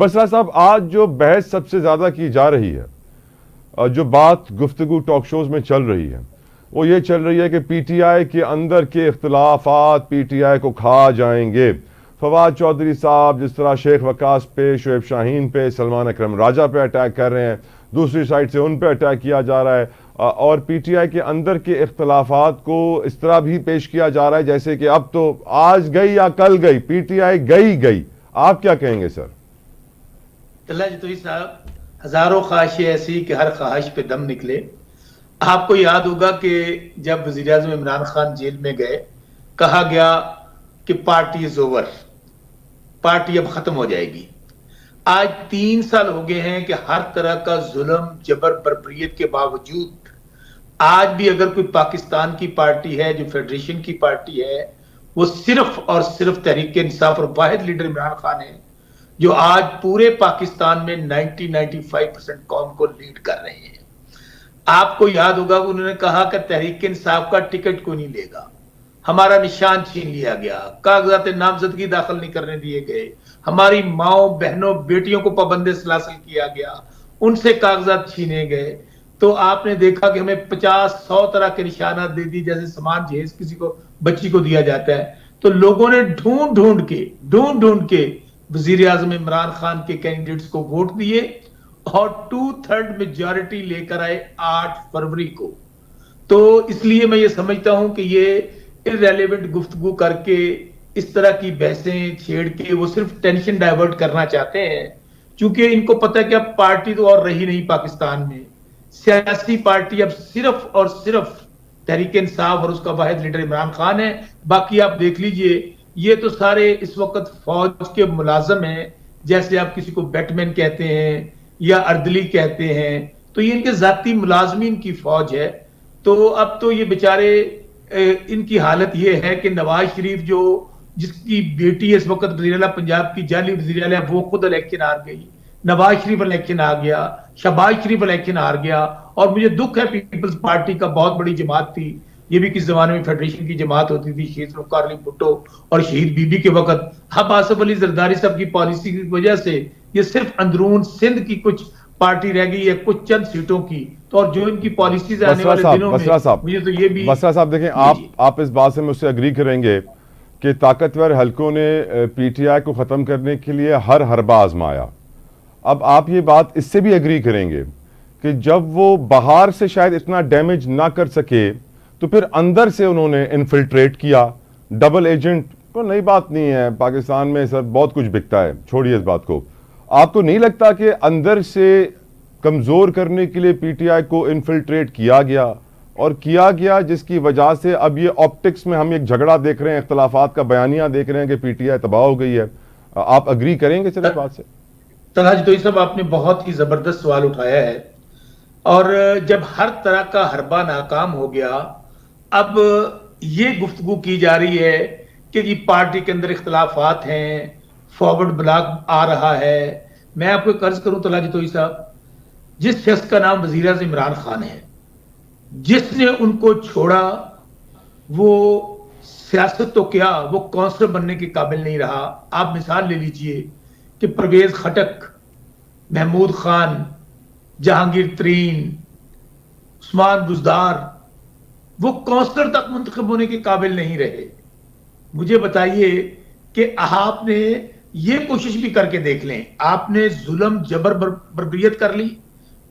बसरा साहब, आज जो बहस सबसे ज़्यादा की जा रही है, जो बात गुफ्तगू टॉक शोज़ में चल रही है, वो ये चल रही है कि पीटीआई के अंदर के इख्तलाफात पीटीआई को खा जाएंगे। फवाद चौधरी साहब जिस तरह शेख वकास पे, शुएब शाहीन पे, सलमान अकरम राजा पे अटैक कर रहे हैं, दूसरी साइड से उन पे अटैक किया जा रहा है, और पीटीआई के अंदर के इख्तलाफात को इस तरह भी पेश किया जा रहा है जैसे कि अब तो आज गई या कल गई, पीटीआई गई। आप क्या कहेंगे सर? तल्ला जतोई साहब, हजारों ख्वाहिशें ऐसी कि हर ख्वाहिश पे दम निकले। आपको याद होगा कि जब वज़ीर आज़म इमरान खान जेल में गए, कहा गया कि पार्टी इज ओवर, पार्टी अब खत्म हो जाएगी। आज 3 साल हो गए हैं कि हर तरह का जुल्म, जबर, बर्बरियत के बावजूद आज भी अगर कोई पाकिस्तान की पार्टी है जो फेडरेशन की पार्टी है, वो सिर्फ और सिर्फ तहरीक इंसाफ और वाहिद लीडर इमरान खान है जो आज पूरे पाकिस्तान में 90-95% कौम को लीड कर रहे हैं। आपको याद होगा उन्होंने कहा कि तहरीक इंसाफ का टिकट कोई नहीं लेगा, हमारा निशान छीन लिया गया, कागजात नामजदगी दाखिल नहीं करने दिए गए, हमारी माओ बहनों बेटियों को पाबंद सलासिल किया गया, उनसे कागजात छीने गए। तो आपने देखा कि हमें 50-100 तरह के निशानात दे दी, जैसे सामान जहेज किसी को बच्ची को दिया जाता है। तो लोगों ने ढूंढ ढूंढ के वजीर आजम इमरान खान के कैंडिडेट्स को वोट दिए और 2/3 मेजॉरिटी लेकर आए 8 फरवरी को। तो इसलिए मैं ये समझता हूं कि ये इररेलेवेंट गुफ्तगू करके इस तरह की बहसें छेड़ के वो सिर्फ टेंशन डाइवर्ट करना चाहते हैं, क्योंकि इनको पता है कि अब पार्टी तो और रही नहीं पाकिस्तान में। सियासी पार्टी अब सिर्फ और सिर्फ तहरीक इंसाफ और उसका वाहिद लीडर इमरान खान है। बाकी आप देख लीजिए, ये तो सारे इस वक्त फौज के मुलाजम हैं, जैसे आप किसी को बैटमैन कहते हैं या अर्दली कहते हैं, तो ये इनके जाती मुलाजमीन की फौज है। तो अब तो ये बेचारे इनकी हालत ये है कि नवाज शरीफ जो जिसकी बेटी इस वक्त वज़ीर आला पंजाब की जाली वज़ीर आला, वो खुद इलेक्शन हार गई, नवाज शरीफ इलेक्शन आ गया, शहबाज शरीफ इलेक्शन हार गया। और मुझे दुख है, पीपल्स पार्टी का बहुत बड़ी जमात थी, ये भी किस जमाने में फेडरेशन की जमात होती थी, शहीद ज़ुल्फ़िकार अली भुट्टो और शहीद बीबी के वक्त। अब आसिफ अली जरदारी साहब की पॉलिसी की वजह से ये सिर्फ अंदरून सिंध की कुछ पार्टी रह गई है, कुछ चंद सीटों की। तो और जो इनकी पॉलिसीज आने वाले दिनों में, मुझे तो ये भी बसरा साहब देखें, आप इस बात से मुझसे अग्री करेंगे कि ताकतवर हलकों ने पीटीआई को ख़त्म करने के लिए हर हरबा आजमाया। अब आप ये बात इससे भी अग्री करेंगे कि जब वो बाहर से शायद इतना डैमेज ना कर सके तो फिर अंदर से उन्होंने इन्फिल्ट्रेट किया। डबल एजेंट तो नई बात नहीं है, पाकिस्तान में सर बहुत कुछ बिकता है, छोड़िए इस बात को। आपको नहीं लगता कि अंदर से कमज़ोर करने के लिए पीटीआई को इन्फिल्ट्रेट किया गया, जिसकी वजह से अब ये ऑप्टिक्स में हम एक झगड़ा देख रहे हैं, इख्तलाफात का बयानिया देख रहे हैं कि पीटीआई तबाह हो गई है? आप अग्री करेंगे सर इस बात से? तलहा जतोई साहब, आपने बहुत ही जबरदस्त सवाल उठाया है। और जब हर तरह का हरबा नाकाम हो गया, अब ये गुफ्तगू की जा रही है कि जी पार्टी के अंदर इख्तलाफात हैं, फॉरवर्ड ब्लॉक आ रहा है। मैं आपको कर्ज करूं तलहा जतोई साहब, जिस शख्स का नाम वज़ीर आज़म इमरान खान है, जिसने उनको छोड़ा, वो सियासत तो क्या, वो काउंसलर बनने के काबिल नहीं रहा। आप मिसाल ले लीजिए कि परवेज खटक, महमूद खान, जहांगीर तरीन, उस्मान बुजदार, वो काउंसलर तक मुंतखब होने के काबिल नहीं रहे। मुझे बताइए कि आपने ये कोशिश भी करके देख लें, आपने जुल्म, जबर, बर्बरियत कर ली,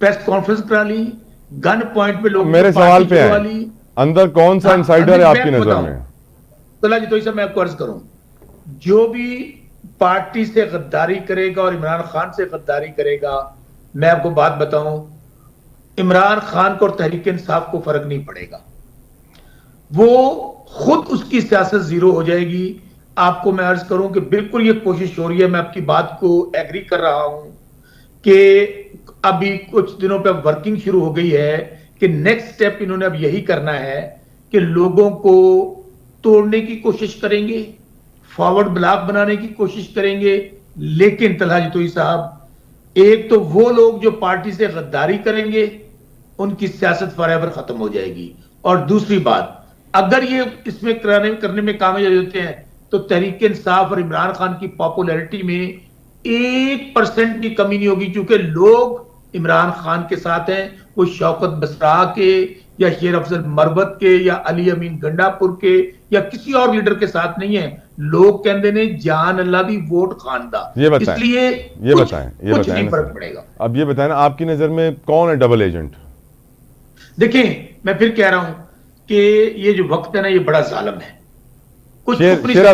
प्रेस कॉन्फ्रेंस करा ली, गन पॉइंट पे लोग मेरे सवाल पे है, अंदर कौन सा इनसाइडर है आपकी नजर में? तल्ला जी, तो इसे मैं आपको अर्ज करूं, जो भी पार्टी से गद्दारी करेगा और इमरान खान से गद्दारी करेगा, मैं आपको बात बताऊं, इमरान खान को और तहरीक इंसाफ को फर्क नहीं पड़ेगा, वो खुद उसकी सियासत जीरो हो जाएगी। आपको मैं अर्ज करूं कि बिल्कुल ये कोशिश हो रही है, मैं आपकी बात को एग्री कर रहा हूं कि अभी कुछ दिनों पे वर्किंग शुरू हो गई है कि नेक्स्ट स्टेप इन्होंने अब यही करना है कि लोगों को तोड़ने की कोशिश करेंगे, फॉरवर्ड ब्लॉक बनाने की कोशिश करेंगे। लेकिन तल्हा जतोई साहब, एक तो वो लोग जो पार्टी से गद्दारी करेंगे, उनकी सियासत फॉरएवर खत्म हो जाएगी। और दूसरी बात, अगर ये इसमें करने में कामयाब होते हैं तो तहरीक इंसाफ और इमरान खान की पॉपुलैरिटी में 1% کی کمی نہیں ہوگی، کیونکہ لوگ عمران خان کے ساتھ ہیں، وہ شوکت بسرا کے یا شیر افضل مروت کے یا علی امین گنڈا پور کے یا کسی اور لیڈر کے ساتھ نہیں ہیں. لوگ کہندے نے جان اللہ دی ووٹ خان دا، اس لیے کچھ نہیں فرق پڑے گا. اب یہ بتائیں نا، آپ کی نظر میں کون ہے ڈبل ایجنٹ؟ دیکھیں میں پھر کہہ رہا ہوں کہ یہ جو وقت ہے نا، یہ بڑا ظالم ہے. شیر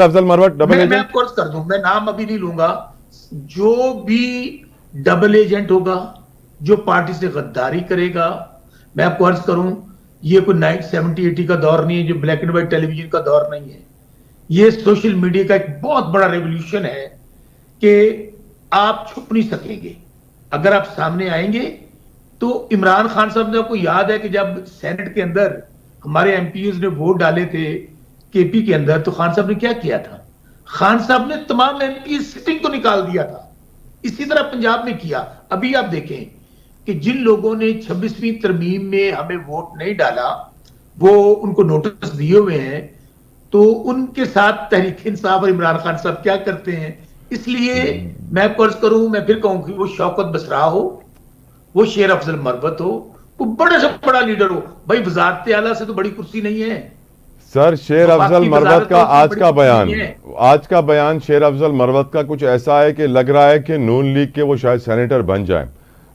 افضل مروت ڈبل ایجنٹ؟ میں آپ کو عرض کر دوں، میں نام ابھی نہیں لوں گا. جو بھی ڈبل ایجنٹ ہوگا، جو پارٹی سے غداری کرے گا، میں آپ کو عرض کروں یہ کوئی 70-80 کا دور نہیں ہے، جو black and white television کا دور نہیں ہے. یہ سوشل میڈیا کا ایک بہت بڑا ریولیوشن ہے کہ آپ چھپ نہیں سکیں گے. اگر آپ سامنے آئیں گے تو عمران خان صاحب نے، آپ کو یاد ہے کہ جب سینٹ کے اندر ہمارے ایم پیز نے ووٹ ڈالے تھے کے پی کے اندر، تو خان صاحب نے کیا کیا تھا؟ خان صاحب نے تمام ایم پی سٹنگ کو نکال دیا تھا. اسی طرح پنجاب میں کیا. ابھی آپ دیکھیں کہ جن لوگوں نے 26ویں ترمیم میں ہمیں ووٹ نہیں ڈالا، وہ ان کو نوٹس دیے ہوئے ہیں، تو ان کے ساتھ تحریک انصاف اور عمران خان صاحب کیا کرتے ہیں. اس لیے میں آپ کو عرض کروں، میں پھر کہوں کہ وہ شوکت بسرا ہو، وہ شیر افضل مروت ہو، وہ بڑے سے بڑا لیڈر ہو، بھائی وزارت اعلیٰ سے تو بڑی کرسی نہیں ہے. سر شیر افضل مروت کا آج کا بیان شیر افضل مروت کا کچھ ایسا ہے کہ لگ رہا ہے کہ نون لیگ کے وہ شاید سینیٹر بن جائیں.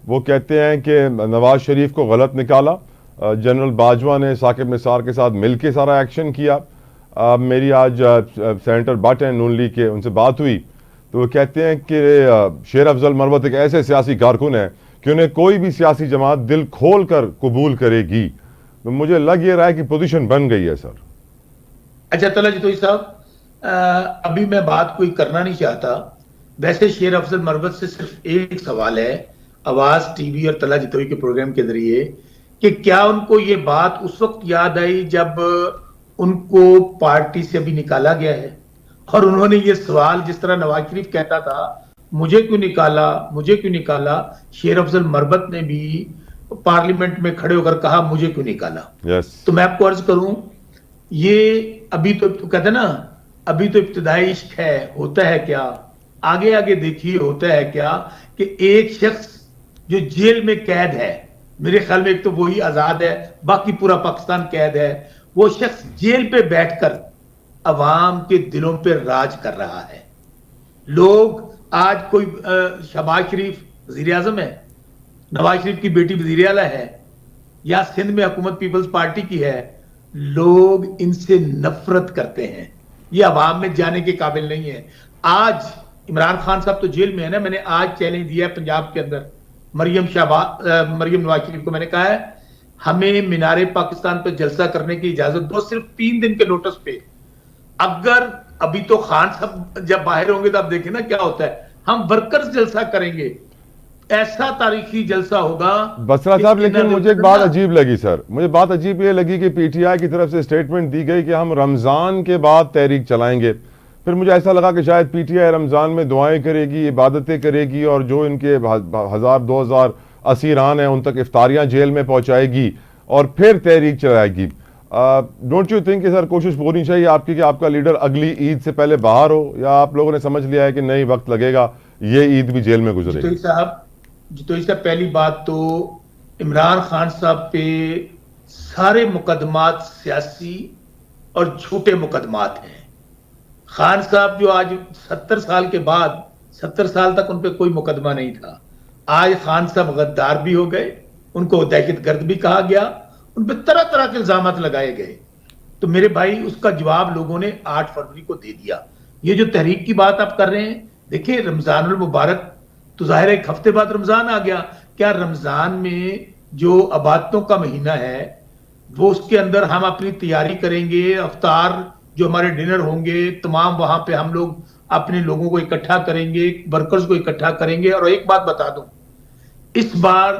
وہ کہتے ہیں کہ نواز شریف کو غلط نکالا، جنرل باجوہ نے ثاقب نثار کے ساتھ مل کے سارا ایکشن کیا. میری آج سینیٹر بٹ ہیں نون لیگ کے، ان سے بات ہوئی تو وہ کہتے ہیں کہ شیر افضل مروت ایک ایسے سیاسی کارکن ہے کہ انہیں کوئی بھی سیاسی جماعت دل کھول کر قبول کرے گی. تو مجھے لگ یہ رہا ہے کہ پوزیشن بن گئی ہے. سر اچھا طلعہ جتوئی صاحب، ابھی میں بات کوئی کرنا نہیں چاہتا. ویسے شیر افضل مروت سے صرف ایک سوال ہے آواز ٹی وی اور طلعہ جتوئی کے پروگرام کے ذریعے، کہ کیا ان کو یہ بات اس وقت یاد آئی جب ان کو پارٹی سے ابھی نکالا گیا ہے، اور انہوں نے یہ سوال جس طرح نواز شریف کہتا تھا مجھے کیوں نکالا مجھے کیوں نکالا، شیر افضل مروت نے بھی پارلیمنٹ میں کھڑے ہو کر کہا مجھے کیوں نکالا. تو میں آپ کو عرض کروں، یہ ابھی تو کہتے ہیں نا، ابھی تو ابتدائی عشق ہے، ہوتا ہے کیا آگے آگے دیکھیے ہوتا ہے کیا، کہ ایک شخص جو جیل میں قید ہے، میرے خیال میں ایک تو وہی آزاد ہے، باقی پورا پاکستان قید ہے، وہ شخص جیل پہ بیٹھ کر عوام کے دلوں پہ راج کر رہا ہے. لوگ آج کوئی شہباز شریف وزیر اعظم ہے، نواز شریف کی بیٹی وزیر اعلیٰ ہے، یا سندھ میں حکومت پیپلز پارٹی کی ہے، لوگ ان سے نفرت کرتے ہیں، یہ عوام میں جانے کے قابل نہیں ہے. آج عمران خان صاحب تو جیل میں ہے نا، میں نے آج چیلنج دیا ہے پنجاب کے اندر مریم نواز شریف کو، میں نے کہا ہے ہمیں مینار پاکستان پہ جلسہ کرنے کی اجازت دو، صرف 3 دن کے نوٹس پہ. اگر ابھی تو خان صاحب جب باہر ہوں گے تو آپ دیکھیں نا کیا ہوتا ہے، ہم ورکرز جلسہ کریں گے، ایسا تاریخی جلسہ ہوگا. بسرا صاحب لیکن مجھے ایک بات عجیب لگی سر، مجھے بات عجیب یہ لگی کہ پی ٹی آئی کی طرف سے اسٹیٹمنٹ دی گئی کہ ہم رمضان کے بعد تحریک چلائیں گے. پھر مجھے ایسا لگا کہ شاید پی ٹی آئی رمضان میں دعائیں کرے گی، عبادتیں کرے گی، اور جو ان کے 1000-2000 اسیران ہیں ان تک افطاریاں جیل میں پہنچائے گی اور پھر تحریک چلائے گی. ڈونٹ یو تھنک کہ سر کوشش ہونی چاہیے آپ کی کہ آپ کا لیڈر اگلی عید سے پہلے باہر ہو، یا آپ لوگوں نے سمجھ لیا ہے کہ نہیں وقت لگے گا، یہ عید بھی جیل میں گزرے گی؟ جتوئی صاحب پہلی بات تو عمران خان صاحب پہ سارے مقدمات سیاسی اور جھوٹے مقدمات ہیں. خان صاحب جو آج 70 سال کے بعد، 70 سال تک ان پہ کوئی مقدمہ نہیں تھا، آج خان صاحب غدار بھی ہو گئے، ان کو دہشت گرد بھی کہا گیا، ان پہ طرح طرح کے الزامات لگائے گئے. تو میرے بھائی اس کا جواب لوگوں نے 8 فروری کو دے دیا. یہ جو تحریک کی بات آپ کر رہے ہیں، دیکھیں رمضان المبارک تو ظاہر ہے ایک ہفتے بعد رمضان آ گیا. کیا رمضان میں جو عبادتوں کا مہینہ ہے وہ اس کے اندر ہم اپنی تیاری کریں گے، افطار جو ہمارے ڈنر ہوں گے تمام وہاں پہ ہم لوگ اپنے لوگوں کو اکٹھا کریں گے، ورکرز کو اکٹھا کریں گے. اور ایک بات بتا دوں، اس بار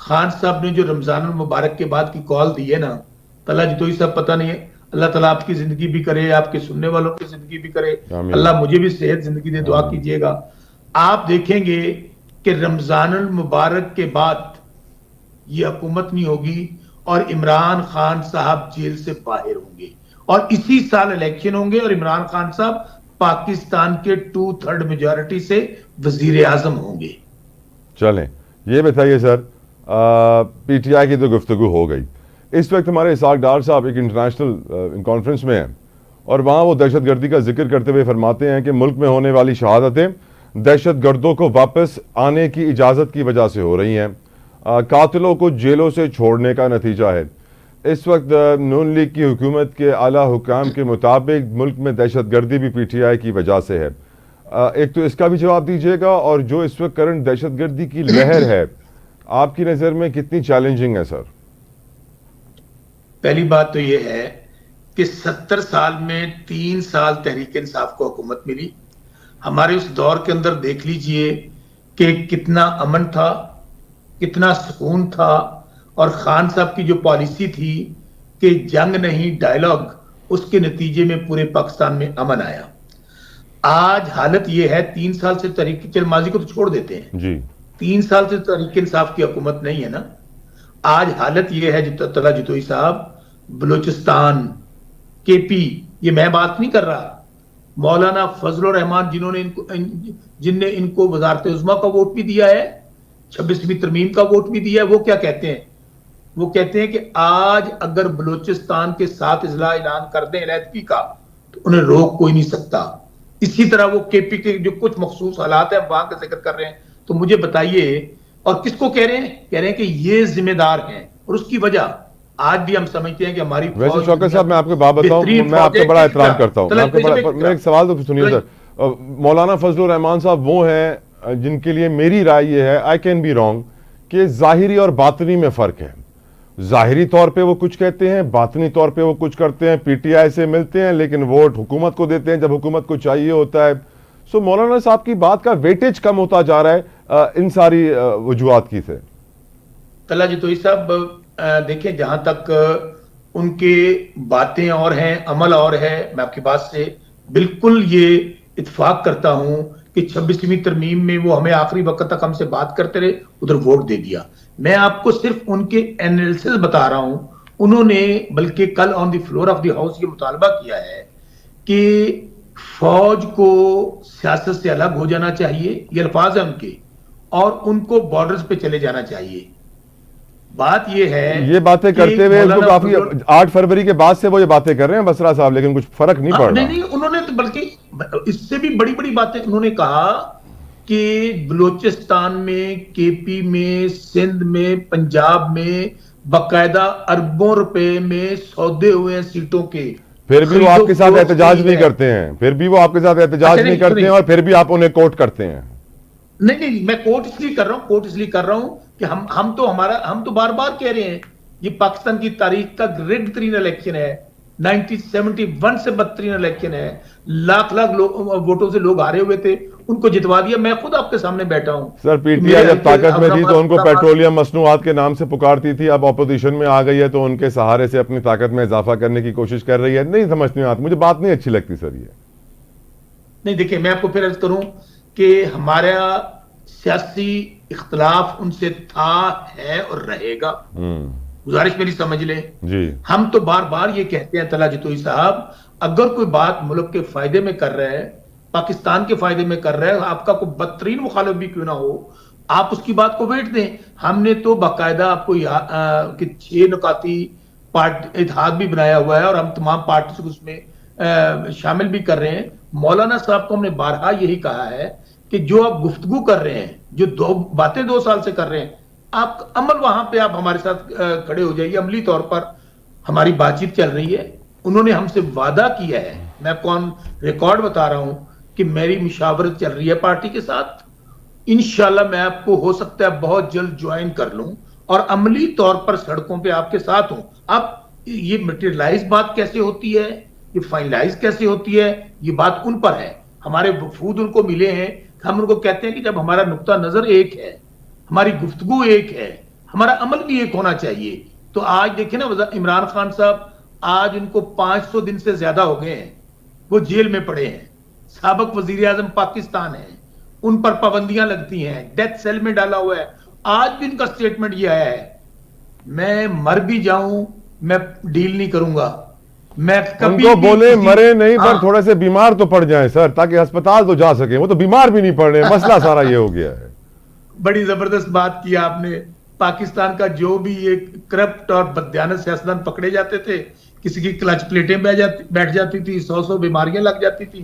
خان صاحب نے جو رمضان المبارک کے بعد کی کال دی ہے نا، طلعہ جتوئی صاحب پتہ نہیں ہے، اللہ تعالیٰ آپ کی زندگی بھی کرے، آپ کے سننے والوں کی زندگی بھی کرے، اللہ مجھے بھی صحت زندگی دے، دعا کیجئے گا. آپ دیکھیں گے کہ رمضان المبارک کے بعد یہ حکومت نہیں ہوگی اور عمران خان صاحب جیل سے باہر ہوں گے، اور اسی سال الیکشن ہوں گے اور عمران خان صاحب पाकिस्तान के 2/3 मेजॉरिटी से वजीर आजम होंगे। चलें, ये बताइए सर, पीटीआई की तो गुफ्तगू हो गई। इस वक्त हमारे इसहाक डार साहब एक इंटरनेशनल कॉन्फ्रेंस में हैं और वहाँ वो दहशत गर्दी का जिक्र करते हुए फरमाते हैं कि मुल्क में होने वाली शहादतें दहशत गर्दों को वापस आने की इजाज़त की वजह से हो रही हैं, कातिलों को जेलों से छोड़ने का नतीजा है। इस वक्त नून लीग की हुकूमत के आला हुकाम के मुताबिक मुल्क में दहशत गर्दी भी पीटीआई की वजह से है। एक तो इसका भी जवाब दीजिएगा, और जो इस वक्त करंट दहशत गर्दी की लहर है आपकी नज़र में कितनी चैलेंजिंग है सर? पहली बात तो ये है कि 70 साल में 3 साल तहरीक इंसाफ को हुकूमत मिली। हमारे उस दौर के अंदर देख लीजिए कि कितना अमन था, कितना सुकून था, और खान साहब की जो पॉलिसी थी कि जंग नहीं डायलॉग, उसके नतीजे में पूरे पाकिस्तान में अमन आया। आज हालत ये है, 3 साल से तहरीक, चल माजी को तो छोड़ देते हैं जी, 3 साल से तहरीक इंसाफ की हुकूमत नहीं है ना। आज हालत ये है तला जितोई साहब, बलूचिस्तान, केपी, ये मैं बात नहीं कर रहा, मौलाना फजलुर रहमान जिनने इनको वजारत उज़्मा का वोट भी दिया है, 26वीं तरमीम का वोट भी दिया है, वो क्या कहते हैं? वो कहते हैं कि आज अगर बलूचिस्तान के साथ इजला ऐलान कर दें अलहदगी का तो उन्हें रोक कोई नहीं सकता। इसी तरह वो केपी के जो कुछ मखसूस हालात है वहां का जिक्र कर रहे हैं, तो मुझे बताइए, और किसको कह रहे हैं? कह रहे हैं कि ये जिम्मेदार हैं, और उसकी वजह आज भी हम समझते हैं कि हमारी वैसे शौकत साहब मैं आपको बात बताऊं, मैं आपका बड़ा एहतराम करता हूं, मैं एक सवाल तो सुनिए सर। मौलाना फजलुर रहमान साहब वो हैं जिनके लिए मेरी राय ये है, आई कैन बी रॉन्ग, कि जाहिरी और बातनी में फ़र्क है। ज़ाहिरी तौर पे वो कुछ कहते हैं, बातनी तौर पे वो कुछ करते हैं, पीटीआई से मिलते हैं लेकिन वोट हुकूमत को देते हैं जब हुकूमत को चाहिए होता है। सो मौलाना साहब की बात का वेटेज कम होता जा रहा है इन सारी वजूहात की से। तला जितोई साहब, देखिए, जहां तक उनके बातें और हैं, अमल और है, मैं आपकी बात से बिल्कुल ये इत्तेफाक करता हूं कि 26वीं तरमीम में वो हमें आखिरी वक्त तक हमसे बात करते रहे, उधर वोट दे दिया। मैं आपको सिर्फ उनके एनालिसिस बता रहा हूं। उन्होंने बल्कि कल on the floor of the house ये मुतालबा किया है कि फौज को सियासत से अलग हो जाना चाहिए, ये अल्फाज है उनके, और उनको बॉर्डर्स पे चले जाना चाहिए। बात ये है, ये बातें करते हुए इसको काफी 8 फरवरी के बाद से वो ये बातें कर रहे हैं बसरा साहब, लेकिन कुछ फर्क नहीं पड़ रहा। नहीं, उन्होंने तो बल्कि इससे भी बड़ी बड़ी बातें उन्होंने कहा कि बलूचिस्तान में, केपी में, सिंध में, पंजाब में बाकायदा अरबों रुपए में सौदे हुए हैं सीटों के, फिर भी वो आपके साथ एहतजाज नहीं करते हैं, फिर भी वो आपके साथ एहतजाज नहीं करते हैं, और फिर भी आप उन्हें कोर्ट करते हैं। नहीं, मैं कोर्ट इसलिए कर रहा हूं कि हम तो बार बार कह रहे हैं, ये पाकिस्तान की तारीख का ग्रेट तरीन इलेक्शन है, 1971 से बदतरीन इलेक्शन है, लाख वोटों से लोग हारे हुए थे, उनको जितवा दिया। मैं खुद आपके सामने बैठा हूं। सर, पीटीआई जब ताकत में थी तो उनको पेट्रोलियम मसनूआत के नाम से पुकारती थी, अब अपोजिशन में आ गई है तो उनके सहारे से अपनी ताकत में इजाफा करने की कोशिश कर रही है। नहीं समझ में आती, मुझे बात नहीं अच्छी लगती सर ये। नहीं, देखिए, मैं आपको फिर अर्ज करूं कि हमारा सियासी इख्तलाफ उनसे था, है और रहेगा। गुजारिश मेरी समझ ले जी। हम तो बार बार ये कहते हैं तला जितोई साहब, अगर कोई बात मुल्क के फायदे में कर रहा है, पाकिस्तान के फायदे में कर रहा है, आपका कोई बदतरीन मुखालिफ भी क्यों ना हो, आप उसकी बात को वेट दें। हमने तो बाकायदा आपको 6 नुकाती इत्तेहाद भी बनाया हुआ है और हम तमाम पार्टी को उसमें शामिल भी कर रहे हैं। मौलाना साहब को हमने बारहा यही कहा है कि जो आप गुफ्तगू कर रहे हैं, जो 2 साल से कर रहे हैं, आप अमल वहां पे आप हमारे साथ खड़े हो जाइए। अमली तौर पर हमारी बातचीत चल रही है। उन्होंने हमसे वादा किया है, मैं कौन रिकॉर्ड बता रहा हूं कि मेरी मुशावरत चल रही है पार्टी के साथ। इंशाल्लाह मैं आपको हो सकता है बहुत जल्द ज्वाइन कर लूं और अमली तौर पर सड़कों पे आपके साथ हूं। अब ये मटेरियलाइज बात कैसे होती है, ये फाइनलाइज कैसे होती है, ये बात उन पर है। हमारे वफूद उनको मिले हैं, हम उनको कहते हैं कि जब हमारा नुक्ता नजर एक है, हमारी गुफ्तगू एक है, हमारा अमल भी एक होना चाहिए। तो आज देखें ना, इमरान खान साहब आज उनको 500 दिन से ज्यादा हो गए हैं, वो जेल में पड़े हैं। साबिक वजीर आजम पाकिस्तान है, उन पर पाबंदियां लगती हैं, डेथ सेल में डाला हुआ है। आज भी उनका स्टेटमेंट ये आया है, मैं मर भी जाऊं मैं डील नहीं करूंगा, میں ان کو بولے مرے نہیں پر تھوڑے سے بیمار تو پڑ جائیں سر، تاکہ ہسپتال تو جا سکیں. وہ تو بیمار بھی نہیں پڑ رہے. مسئلہ سارا یہ ہو گیا ہے. بڑی زبردست بات کی آپ نے. پاکستان کا جو بھی یہ کرپٹ اور بددیانت سیاستدان پکڑے جاتے تھے، کسی کی کلچ پلیٹیں بیٹھ جاتی تھی، 100 بیماریاں لگ جاتی تھی.